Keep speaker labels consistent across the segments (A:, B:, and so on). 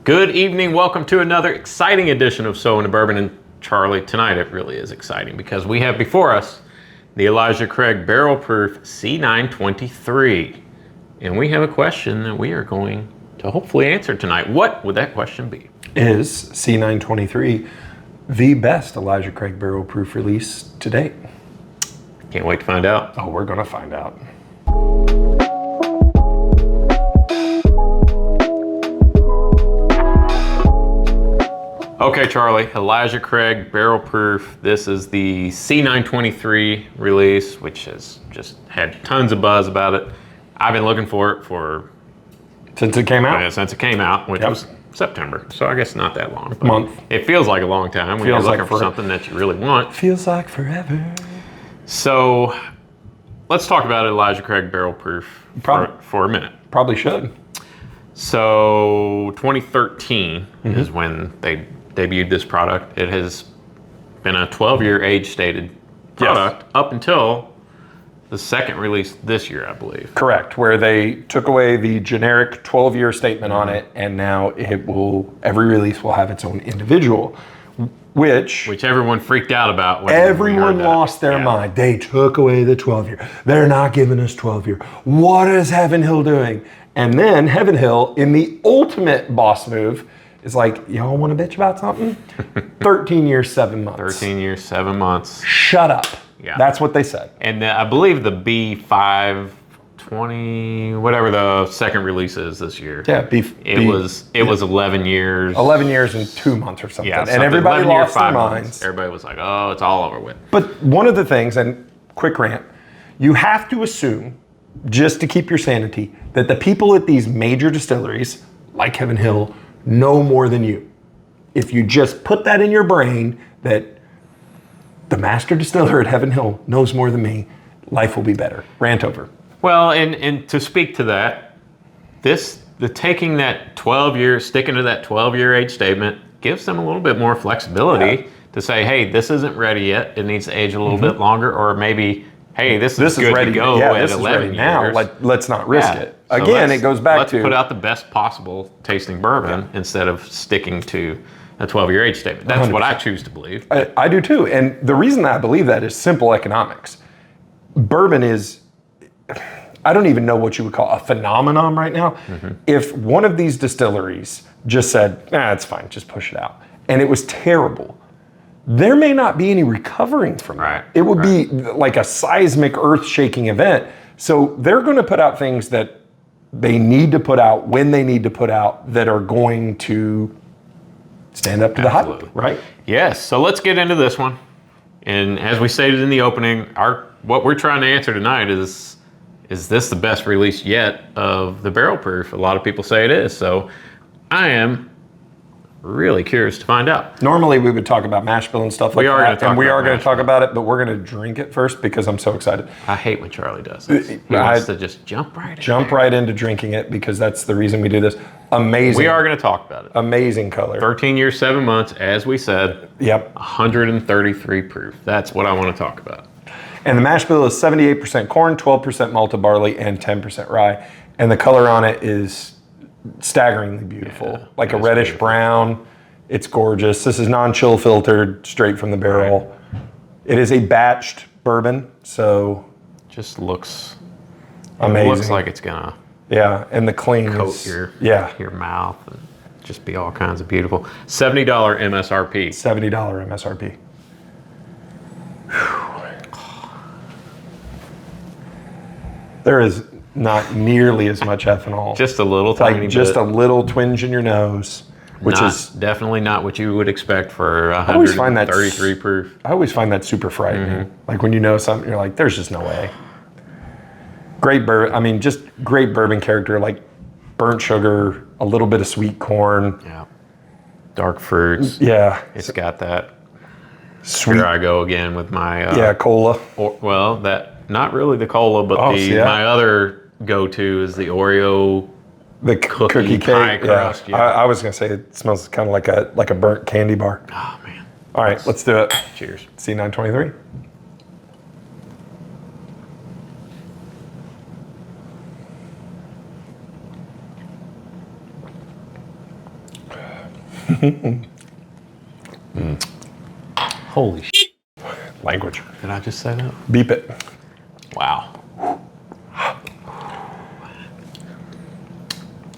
A: Good evening. Welcome to another exciting edition of So Into Bourbon. And Charlie, tonight it really is exciting because we have before us the Elijah Craig Barrel Proof C923. And we have a question that we are going to hopefully answer tonight. What would that question be?
B: Is C923 the best Elijah Craig Barrel Proof release to date?
A: Can't wait to find out.
B: Oh, we're going to find out.
A: Okay, Charlie, Elijah Craig Barrel Proof. This is the C923 release, which has just had tons of buzz about it. I've been looking for it
B: Since it came out?
A: since it came out, which was September. So I guess not that long.
B: Month.
A: It feels like a long time when you're looking for something that you really want.
B: Feels like forever.
A: So let's talk about Elijah Craig Barrel Proof for a minute.
B: Probably should.
A: So 2013 is when they debuted this product. It has been a 12-year age stated product up until the second release this year, I believe.
B: Correct, where they took away the generic 12-year statement on it, and now every release will have its own individual, which
A: everyone freaked out about. When
B: everyone lost their mind. They took away the 12-year. They're not giving us 12-year. What is Heaven Hill doing? And then Heaven Hill, in the ultimate boss move, is like, y'all want to bitch about something? 13 years, 7 months.
A: 13 years, 7 months.
B: Shut up.
A: Yeah.
B: That's what they said.
A: And I believe the B520, whatever the second release is this year.
B: Yeah,
A: it was 11 years.
B: 11 years and 2 months or something.
A: Yeah,
B: and everybody lost their minds.
A: Everybody was like, oh, it's all over with.
B: But one of the things, and quick rant, you have to assume, just to keep your sanity, that the people at these major distilleries, like Heaven Hill, know more than you. If you just put that in your brain that the master distiller at Heaven Hill knows more than me, life will be better. Rant over.
A: Well, and to speak to that, taking that 12-year, sticking to that 12-year age statement gives them a little bit more flexibility to say, hey, this isn't ready yet. It needs to age a little bit longer, or maybe, hey, this is good
B: ready
A: to go at 11 years.
B: Now. Let's not risk it.
A: So
B: Again, it goes back to...
A: Let's put out the best possible tasting bourbon instead of sticking to a 12-year age statement. That's 100%. What I choose to believe.
B: I do too. And the reason that I believe that is simple economics. Bourbon is, I don't even know what you would call a phenomenon right now. If one of these distilleries just said, it's fine, just push it out, and it was terrible, there may not be any recovering from that. It would be like a seismic earth-shaking event. So they're going to put out things that they need to put out when they need to put out that are going to stand up to the hype, right?
A: Yes, so let's get into this one. And as we stated in the opening, what we're trying to answer tonight is this the best release yet of the barrel proof? A lot of people say it is, so I am really curious to find out.
B: Normally we would talk about mash bill and stuff like that, and we are going to talk about it, but we're going to drink it first because I'm so excited.
A: I hate when Charlie does this. He wants to just jump right into drinking it because that's the reason we do this. Amazing. We are going to talk about it.
B: Amazing color.
A: 13 years, 7 months, as we said.
B: Yep.
A: 133 proof. That's what I want to talk about.
B: And the mash bill is 78% corn, 12% malted barley, and 10% rye. And the color on it is staggeringly beautiful, like a reddish brown. It's gorgeous. This is non-chill filtered, straight from the barrel. It is a batched bourbon, so
A: just looks
B: amazing.
A: It looks like it's gonna
B: and the clean
A: coat your mouth and just be all kinds of beautiful. $70 MSRP.
B: $70 MSRP. There is not nearly as much ethanol.
A: Just a little tiny bit.
B: Just a little twinge in your nose, which is
A: definitely not what you would expect for 133 proof.
B: I always find that super frightening. Like when you know something, you're like, there's just no way. Great bourbon. I mean, just great bourbon character, like burnt sugar, a little bit of sweet corn.
A: Yeah. Dark fruits.
B: Yeah.
A: It's got that.
B: Sweet.
A: Here I go again with my
B: cola.
A: Not really the cola, but my other go-to is the Oreo,
B: the cookie
A: pie
B: cake.
A: crust.
B: Yeah. I was gonna say it smells kind of like a burnt candy bar.
A: Oh man!
B: All right, let's do it.
A: Cheers.
B: C923.
A: Holy shit.
B: Language.
A: Did I just say that?
B: Beep it.
A: Wow.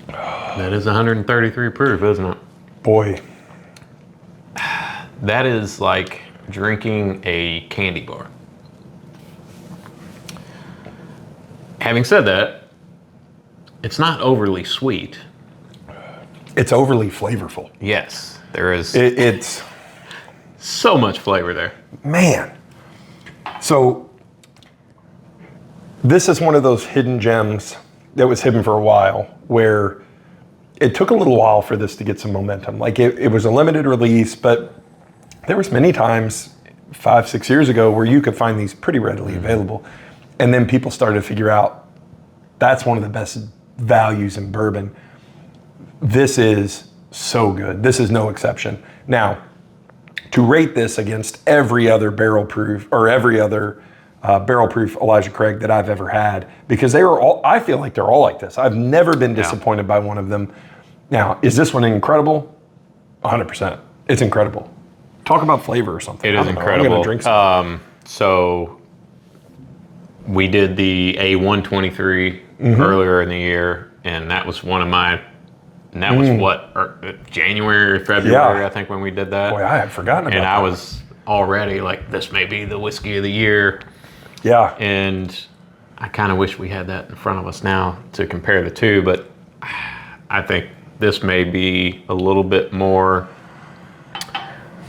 A: That is 133 proof, isn't it?
B: Boy.
A: That is like drinking a candy bar. Having said that, it's not overly sweet.
B: It's overly flavorful.
A: Yes, there is
B: It's,
A: so much flavor there.
B: man. So this is one of those hidden gems that was hidden for a while, where it took a little while for this to get some momentum. Like it was a limited release, but there was many times 5-6 years ago where you could find these pretty readily available. And then people started to figure out that's one of the best values in bourbon. This is so good. This is no exception. Now, to rate this against every other barrel proof or every other barrel proof Elijah Craig that I've ever had, because they were all, I feel like they're all like this. I've never been disappointed by one of them. Now, is this one incredible? 100%. It's incredible. Talk about flavor or something.
A: It is incredible.
B: I'm gonna drink some.
A: So we did the A123 earlier in the year, and that was one of my, and that was January, February, I think, when we did that.
B: Boy, I had forgotten about that.
A: And I was already like, this may be the whiskey of the year.
B: Yeah.
A: And I kind of wish we had that in front of us now to compare the two, but I think this may be a little bit more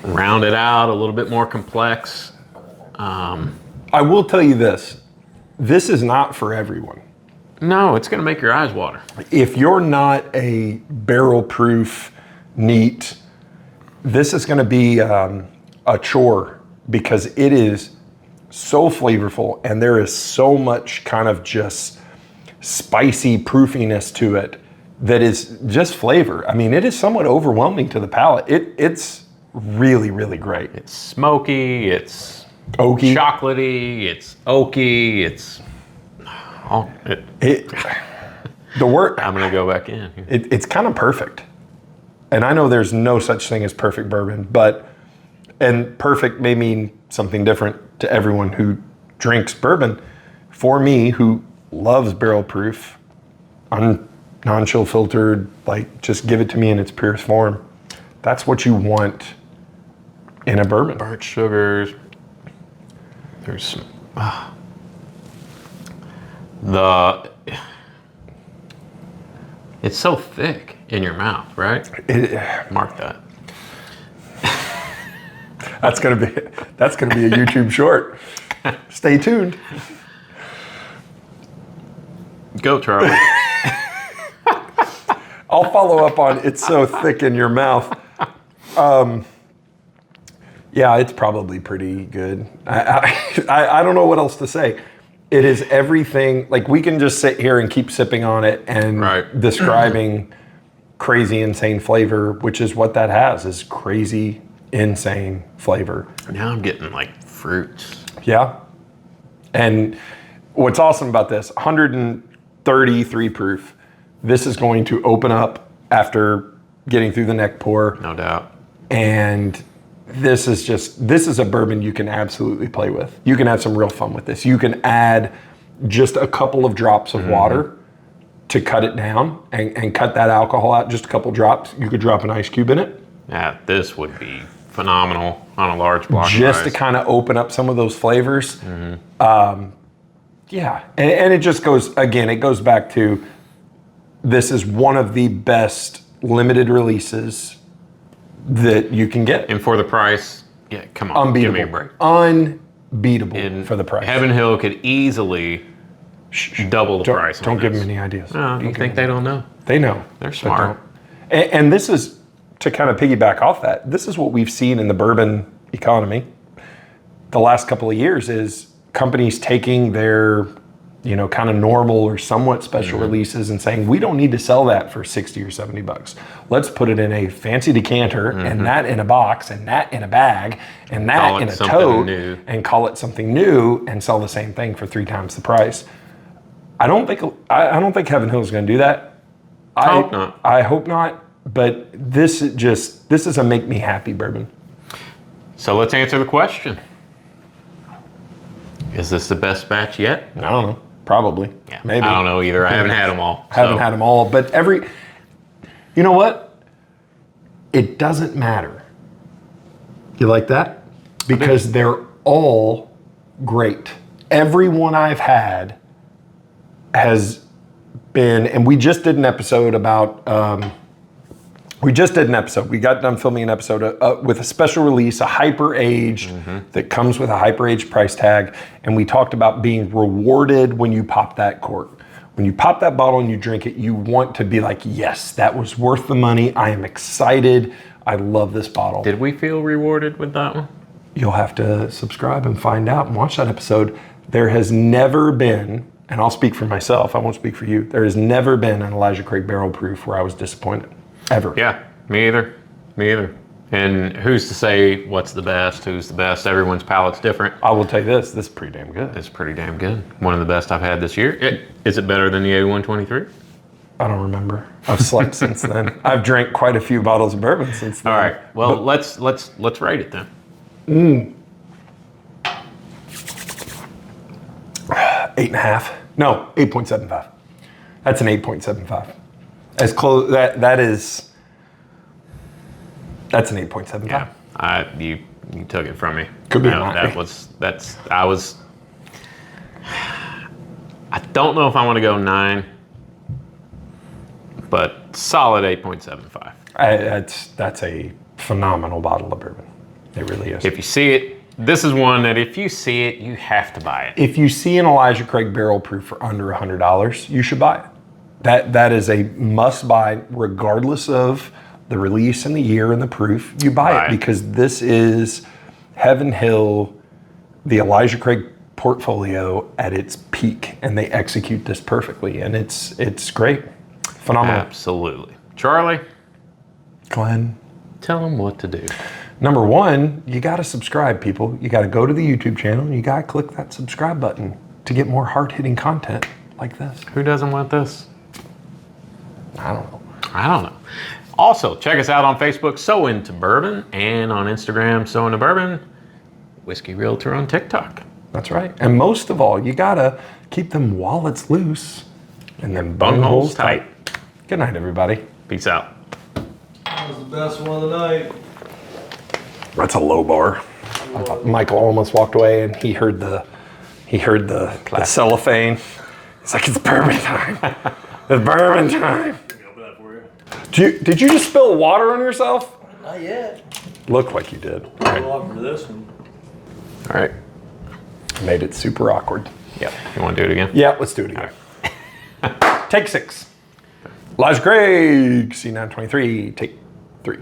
A: rounded out, a little bit more complex.
B: I will tell you this. This is not for everyone.
A: No, it's going to make your eyes water.
B: If you're not a barrel proof neat, this is going to be a chore, because it is so flavorful and there is so much kind of just spicy proofiness to it that is just flavor. I mean, it is somewhat overwhelming to the palate. It's really, really great.
A: It's smoky, it's
B: Oaky.
A: chocolatey, it's oaky, it's all
B: The word,
A: I'm gonna go back in.
B: it's kind of perfect. And I know there's no such thing as perfect bourbon, and perfect may mean something different to everyone who drinks bourbon. For me, who loves barrel proof, non-chill filtered, like just give it to me in its purest form. That's what you want in a bourbon.
A: Burnt sugars. There's some, it's so thick in your mouth, right? Mark that.
B: That's gonna be a YouTube short. Stay tuned.
A: Go, Charlie.
B: I'll follow up on it's so thick in your mouth. Yeah, it's probably pretty good. I don't know what else to say. It is everything. Like, we can just sit here and keep sipping on it and describing crazy, insane flavor, which is what that has, is crazy, insane flavor.
A: Now I'm getting like fruits.
B: Yeah. And what's awesome about this, 133 proof, this is going to open up after getting through the neck pour.
A: No doubt.
B: And this is a bourbon you can absolutely play with. You can have some real fun with this. You can add just a couple of drops of water to cut it down and cut that alcohol out, just a couple drops. You could drop an ice cube in it.
A: Yeah, this would be phenomenal on a large block
B: just
A: of
B: to
A: ice.
B: kind of open up some of those flavors. Yeah, and it just goes, again, it goes back to, this is one of the best limited releases that you can get.
A: And for the price, yeah, come on,
B: Unbeatable.
A: give me a break.
B: Unbeatable for the price.
A: Heaven Hill could easily double the price.
B: Don't give them any ideas.
A: You think they don't know?
B: They know.
A: They're
B: but
A: smart.
B: don't. And this is, to kind of piggyback off that, this is what we've seen in the bourbon economy the last couple of years, is companies taking their, kind of normal or somewhat special releases and saying, we don't need to sell that for 60 or 70 bucks. Let's put it in a fancy decanter and that in a box and that in a bag and that in a tote and call it something new and sell the same thing for 3 times the price. I don't think Heaven Hill is going to do that.
A: I hope not.
B: I hope not, but this is a make me happy bourbon.
A: So let's answer the question. Is this the best batch yet?
B: I don't know. Probably.
A: Yeah,
B: Maybe.
A: I don't know either. I haven't had them all.
B: Haven't had them all, but you know what? It doesn't matter. You like that? Because they're all great. Every one I've had has been, and we just did an episode about, we got done filming an episode with a special release, a hyper aged that comes with a hyper aged price tag. And we talked about being rewarded when you pop that cork. When you pop that bottle and you drink it, you want to be like, yes, that was worth the money. I am excited. I love this bottle.
A: Did we feel rewarded with that one?
B: You'll have to subscribe and find out and watch that episode. There has never been, and I'll speak for myself, I won't speak for you. There has never been an Elijah Craig barrel proof where I was disappointed, ever.
A: Yeah, me either. Me either. And who's to say what's the best? Who's the best? Everyone's palate's different.
B: I will tell you this is pretty damn good.
A: It's pretty damn good. One of the best I've had this year. Is it better than the A123?
B: I don't remember. I've slept since then. I've drank quite a few bottles of bourbon since then.
A: All right. Well, let's rate it then.
B: 8.5. No, 8.75. That's an 8.75. As close that's an 8.75.
A: Yeah. You took it from me.
B: Could be
A: No,
B: mine.
A: I don't know if I want to go 9, but solid 8.75.
B: That's a phenomenal bottle of bourbon. It really is.
A: If you see it, this is one that if you see it, you have to buy it.
B: If you see an Elijah Craig barrel proof for under $100, you should buy it. That is a must buy, regardless of the release and the year and the proof. You buy it because this is Heaven Hill, the Elijah Craig portfolio at its peak, and they execute this perfectly, and it's great, phenomenal.
A: Absolutely. Charlie,
B: Glenn,
A: tell them what to do.
B: Number one, you got to subscribe, people. You got to go to the YouTube channel and you got to click that subscribe button to get more hard-hitting content like this.
A: Who doesn't want this?
B: I don't know.
A: I don't know. Also, check us out on Facebook, So Into Bourbon, and on Instagram, So Into Bourbon, Whiskey Realtor on TikTok.
B: That's right. And most of all, you got to keep them wallets loose and them bungholes tight. Good night, everybody.
A: Peace out.
C: That was the best one of the night.
B: That's a low bar. Michael almost walked away and he heard the cellophane. It's like, it's bourbon time. It's bourbon time.
C: Open that for you.
B: Did you just spill water on yourself?
C: Not yet.
B: Looked like you did. All
C: A
B: right.
C: lot for this one.
A: All right.
B: Made it super awkward.
A: Yep. You want to do it again?
B: Yeah, let's do it again. Take 6. Elijah Craig, C923, take 3.